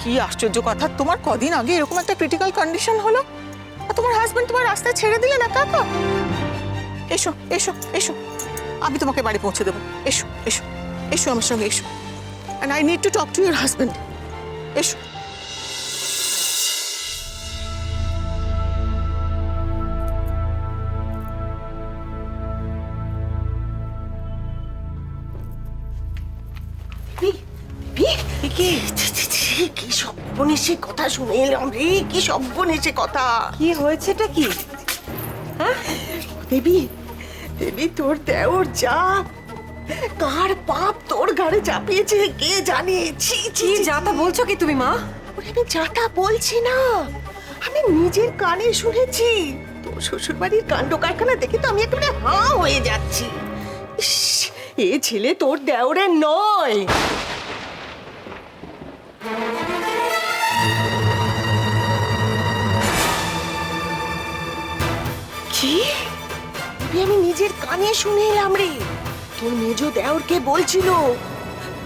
কি আশ্চর্য কথা, তোমার কদিন আগে এরকম একটা ক্রিটিক্যাল কন্ডিশন হলো আর তোমার হাজবেন্ড তোমার রাস্তায় ছেড়ে দিলেন একা একা। এসো এসো এসো, আমি তোমাকে বাড়ি পৌঁছে দেবো। এসো এসো এসো আমার সঙ্গে এসো। And I need to talk to your husband. এসো। কি সর্বনেশে কথা শুনে এলাম রে, কি সর্বনেশে কথা। কি হয়েছেটা কি? দেবী, দেবী তোর দেওর যা কার পাপ তোর ঘাড়ে চাপিয়েছে কে জানে। ছি ছি কি যাতা বলছো কি তুমি মা? ওরে আমি যাতা বলছি না, আমি নিজের কানে শুনেছি। তোর শ্বশুর বাড়ির কাণ্ড কারখানা দেখে তো আমি একেবারে হাঁ হয়ে যাচ্ছি। ইস, এ ছেলে তোর দেওরের নয়। কি? আমি নিজের কানে শুনে এলাম রে, তোর মেজো দেওরকে বলছিল।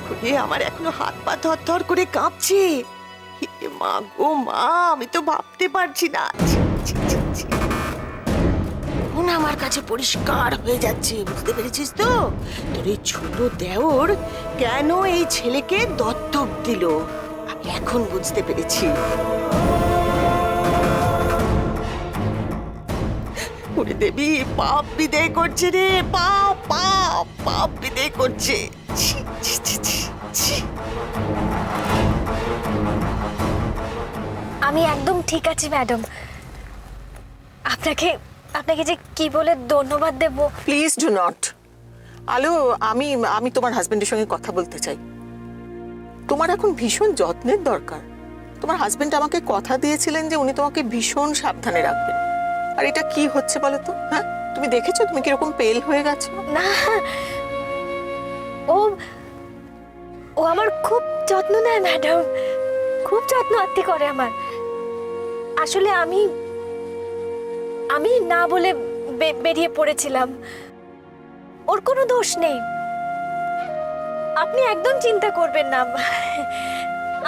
ওরে আমার এখনো হাত পা থরথর করে কাঁপছে। হে মা গো মা, আমি তো ভাবতে পারছি না। ছি, ছি, ছি, ছি। এখন আমার কাছে পরিষ্কার হয়ে যাচ্ছে, বুঝতে পেরেছিস তো? তোর এই ছোট দেওর কেন এই ছেলেকে দত্তক দিল, আমি এখন বুঝতে পেরেছি। ওরে দেবী, পাপ বিদায় করছে রে, পাপ পাপ পাপ বিদায় করছে। ছি, ছি, ছি, ছি, ছি। আমি একদম ঠিক আছি ম্যাডাম। আপনাকে আপনাকে যে কি বলে ধন্যবাদ দেব। Please do not. আলো, আমি আমি তোমার হাজবেন্ডের সঙ্গে কথা বলতে চাই। তোমার এখন ভীষণ যত্নের দরকার। তোমার হাজবেন্ড আমাকে কথা দিয়েছিলেন যে উনি তোমাকে ভীষণ সাবধানে রাখবেন। আর এটা কি হচ্ছে বলো তো? হ্যাঁ, তুমি দেখেছো তুমি কিরকম পেল হয়ে গেছো? না, ও ও আমার খুব যত্ন নেয় ম্যাডাম, খুব যত্ন আত্তি করে আমার। আসলে আমি আমি না বলে বেরিয়ে পড়েছিলাম, ওর কোনো দোষ নেই। আপনি একদম চিন্তা করবেন না,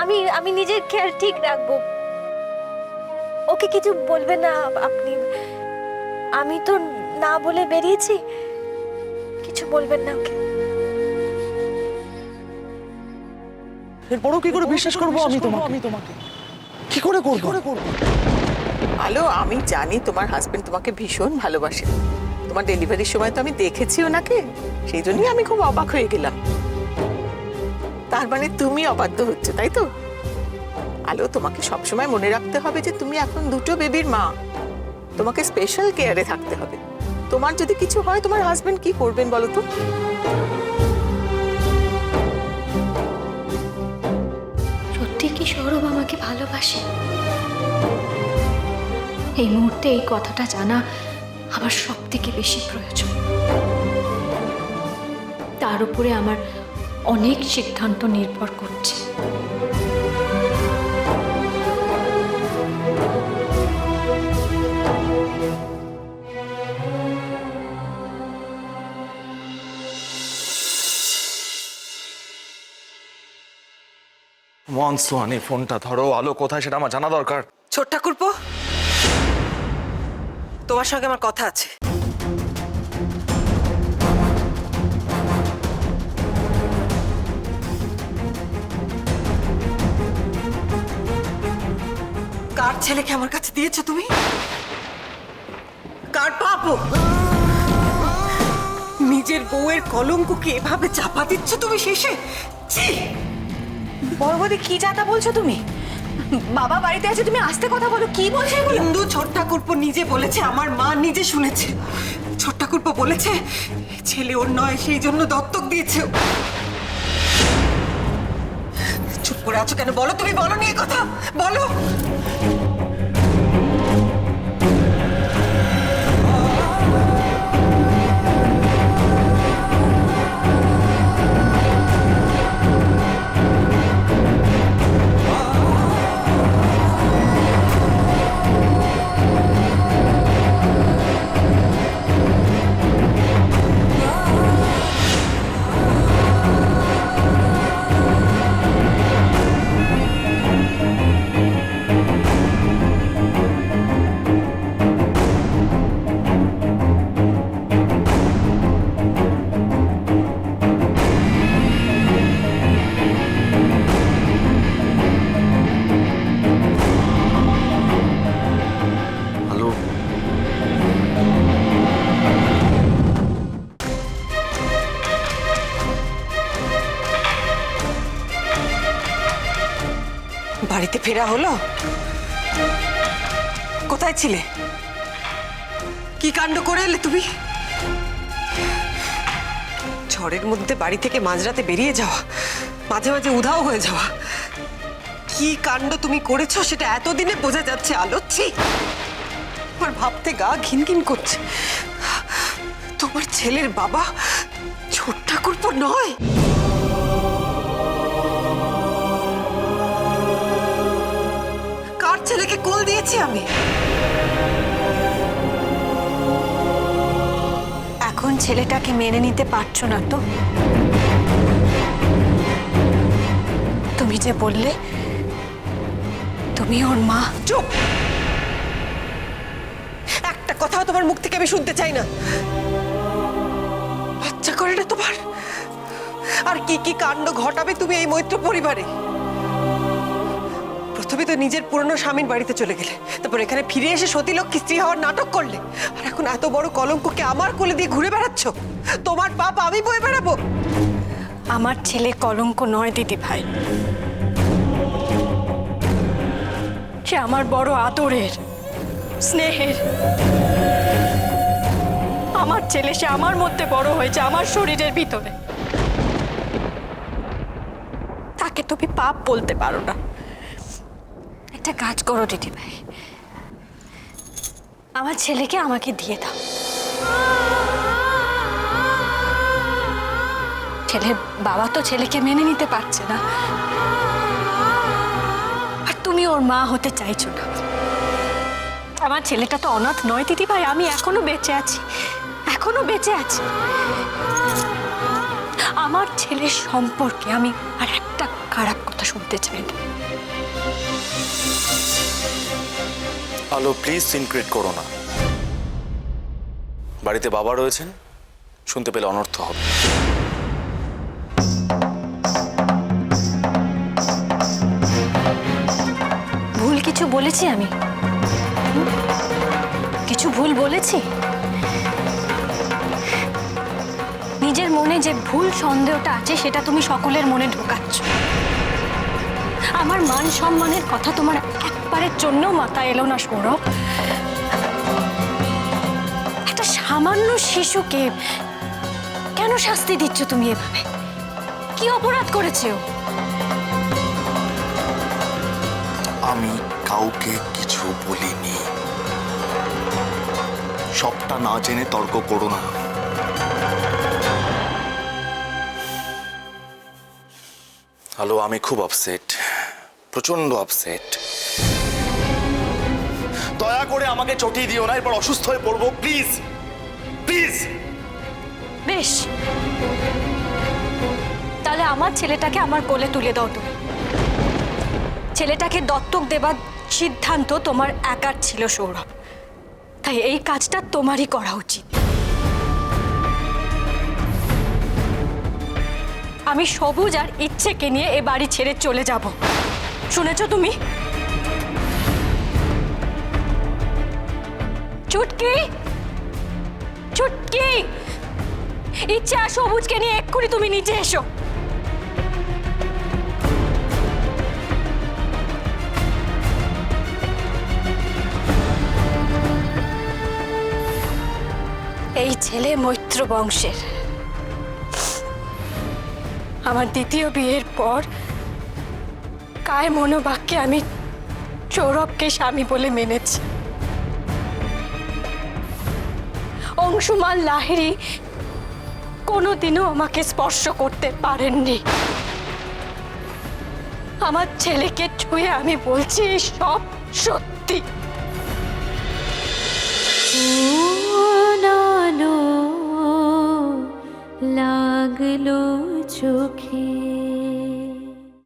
আমি আমি নিজের খেয়াল ঠিক রাখবো। ওকে কিছু বলবেন না আপনি, আমি তো না বলে বেরিয়েছি, কিছু বলবেন না ওকে। এরপরও কি করে বিশ্বাস করবো আমি তোমাকে? কি করে করবো? আলো, আমি জানি তোমার হাজবেন্ড তোমাকে ভীষণ ভালোবাসে। তোমার ডেলিভারির সময় তো আমি দেখেছি ওনাকে, সেই জন্যই আমি খুব অবাক হয়ে গেলাম। তার মানে তুমি অবাধ্য হচ্ছে, তাই তো? আলো, তোমাকে সবসময় মনে রাখতে হবে যে তুমি এখন দুটো বেবির মা, তোমাকে স্পেশাল কেয়ারে থাকতে হবে। তোমার যদি কিছু হয় তোমার হাজবেন্ড কি করবেন বলো তো? সত্যি কি সৌরভ আমাকে ভালোবাসে? এই মুহূর্তে এই কথাটা জানা আমার সব থেকে বেশি প্রয়োজন। তার উপরে আমার অনেক সিদ্ধান্ত নির্ভর করছে। ওয়ান সোহানি, ফোনটা ধরো। আলো কোথায় সেটা আমার জানা দরকার। ছোট ঠাকুরপো, তোমার সঙ্গে আমার কথা আছে। কার ছেলেকে আমার কাছে দিয়েছো তুমি? কার পাপো? নিজের বউয়ের কলঙ্ককে এভাবে চাপা দিচ্ছ তুমি শেষে? ছি! বড়বদি, কি যাতা বলছো তুমি? বাবা বাড়িতে আছে, তুমি আস্তে কথা বলো। কি বলছো এগুলো? হিন্দু ছোট ঠাকুরপো নিজে বলেছে, আমার মা নিজে শুনেছে। ছোট ঠাকুরপো বলেছে ছেলে ওর নয়, সেই জন্য দত্তক দিয়েছে। চুপ করে আছো কেন? বলো, তুমি বলো নিয়ে কথা বলো। বাড়িতে ফেরা হলো? কোথায় ছিলে? কি কাণ্ড করে এলে তুমি? ঝড়ের মধ্যে বাড়ি থেকে মাঝরাতে বেরিয়ে যাওয়া, মাঝে মাঝে উধাও হয়ে যাওয়া, কি কাণ্ড তুমি করেছো সেটা এতদিনে বোঝা যাচ্ছে। আলোচ্ছি আমার ভাবতে গা ঘিনঘিন করছে। তোমার ছেলের বাবা ছোট ঠাকুরপো নয়? কার ছেলেকে কোল দিয়েছি আমি? এখন ছেলেটাকে মেনে নিতে পারছো না তো? তুমি যে বললে তুমি ওর মা। চুপ! একটা কথাও তোমার মুখ থেকে আমি শুনতে চাই না। লজ্জা করে না তোমার? আর কি কি কাণ্ড ঘটাবে তুমি এই মৈত্র পরিবারে? প্রথমে তো নিজের পুরনো স্বামীর বাড়িতে চলে গেলে, তারপর এখানে ফিরে এসে সতীলক্ষ্মী স্ত্রী হওয়ার নাটক করলে, আর এখন এত বড় কলঙ্ককে আমার কোলে দিয়ে ঘুরে বেড়াচ্ছ। তোমার পাপ আমি বয়ে বেড়াবো? আমার ছেলে কলঙ্ক নয় দিদি ভাই, সে আমার বড় আদরের, স্নেহের। আমার ছেলে, সে আমার মধ্যে বড় হয়েছে, আমার শরীরের ভিতরে। তাকে তুমি পাপ বলতে পারো না। একটা কাজ করো দিদি ভাই, আমার ছেলেকে আমাকে দিয়ে দাও। ছেলের বাবা তো ছেলেকে মেনে নিতে পারছে না, আর তুমি ওর মা হতে চাইছো না। আমার ছেলেটা তো অনাথ নয় দিদি ভাই, আমি এখনো বেঁচে আছি, এখনো বেঁচে আছি। আমার ছেলের সম্পর্কে আমি আর একটা খারাপ কথা শুনতে চাই না। আলো, প্লিজ সিনক্রেট করো না। বাড়িতে বাবা রয়েছেন, শুনতে পেলে অনর্থ হবে। ভুল কিছু বলেছি আমি? কিছু ভুল বলেছি? নিজের মনে যে ভুল সন্দেহটা আছে সেটা তুমি সকলের মনে ঢোকাচ্ছ। আমার মান সম্মানের কথা তোমার একবারের জন্য মাথায় এলো না সৌরভ? একটা সামান্য শিশুকে কেন শাস্তি দিচ্ছ তুমি এভাবে? কি অপরাধ করেছে ও? আমি কাউকে কিছু বলিনি। সবটা না জেনে তর্ক করো না। আলো, আমি খুব আপসেট, প্রচন্ড আপসেট। দয়া করে আমাকে চটিয়ে দিও না, এরপর অসুস্থ হয়ে পড়বো। Please please. বেশ, তাহলে আমার ছেলেটাকে আমার কোলে তুলে দাও তুমি। ছেলেটাকে দত্তক দেবার সিদ্ধান্ত তোমার একার ছিল সৌরভ, তাই এই কাজটা তোমারই করা উচিত। আমি সবুজ আর ইচ্ছেকে নিয়ে এ বাড়ি ছেড়ে চলে যাব, শুনেছো তুমি? চুটকি, চুটকি, ইচ্ছে আর সবুজকে নিয়ে এক্ষুনি তুমি নিচে এসো। এই ছেলে মৈত্র বংশের। আমার দ্বিতীয় বিয়ের পর কায় মনোবাক্যে আমি সৌরভকে স্বামী বলে মেনেছি। অংশুমান লাহিড়ী কোনোদিনও আমাকে স্পর্শ করতে পারেননি। আমার ছেলেকে ছুঁয়ে আমি বলছি সব সত্যি। লাগলো চোখে